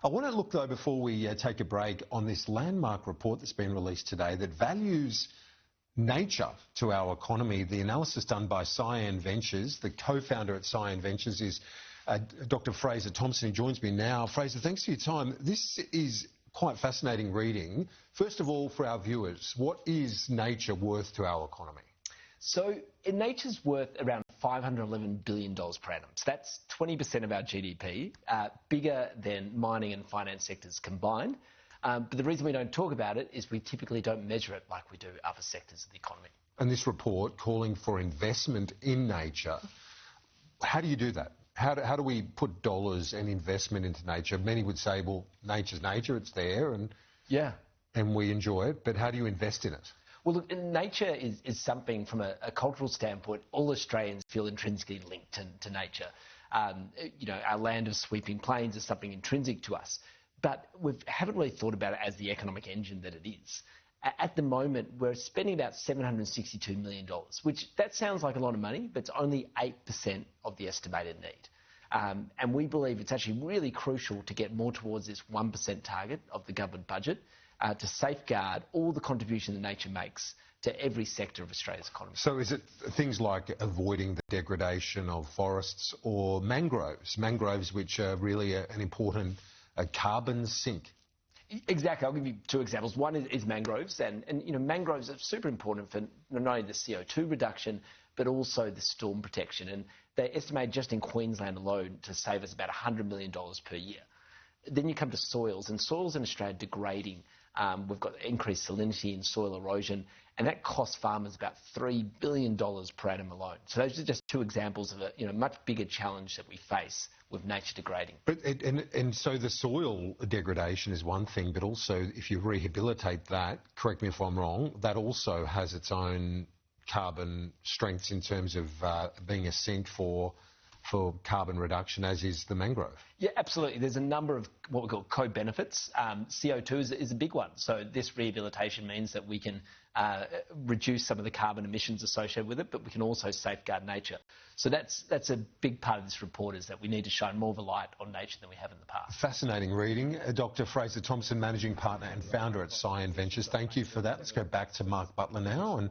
I want to look, though, before we take a break, on this landmark report that's been released today that values nature to our economy. The analysis done by Cyan Ventures, the co-founder at Cyan Ventures is Dr. Fraser Thompson, who joins me now. Fraser, thanks for your time. This is quite fascinating reading. First of all, for our viewers, what is nature worth to our economy? So nature's worth around $511 billion per annum. So that's 20% of our GDP, bigger than mining and finance sectors combined. But the reason we don't talk about it is we typically don't measure it like we do other sectors of the economy. And this report calling for investment in nature, how do you do that? How do we put dollars and investment into nature? Many would say, well, nature's nature, it's there, and we enjoy it, but how do you invest in it? Well, look, nature is something from a cultural standpoint. All Australians feel intrinsically linked to nature. Our land of sweeping plains is something intrinsic to us, but we haven't really thought about it as the economic engine that it is. At the moment, we're spending about $762 million, which that sounds like a lot of money, but it's only 8% of the estimated need. And we believe it's actually really crucial to get more towards this 1% target of the government budget to safeguard all the contribution that nature makes to every sector of Australia's economy. So is it things like avoiding the degradation of forests or mangroves? Mangroves which are really an important carbon sink. Exactly. I'll give you two examples. One is mangroves, and mangroves are super important for not only the CO2 reduction, but also the storm protection. And they estimate just in Queensland alone to save us about $100 million per year. Then you come to soils, and soils in Australia are degrading. We've got increased salinity and soil erosion, and that costs farmers about $3 billion per annum alone. So those are just two examples of a much bigger challenge that we face with nature degrading. But and so the soil degradation is one thing, but also if you rehabilitate that, correct me if I'm wrong, that also has its own carbon strengths in terms of being a sink for carbon reduction, as is the mangrove. Yeah, absolutely. There's a number of what we call co-benefits. CO2 is a big one. So this rehabilitation means that we can reduce some of the carbon emissions associated with it, but we can also safeguard nature. So that's a big part of this report, is that we need to shine more of a light on nature than we have in the past. Fascinating reading. Dr. Fraser Thompson, Managing Partner and Founder at Cyan Ventures. Thank you for that. Let's go back to Mark Butler now. And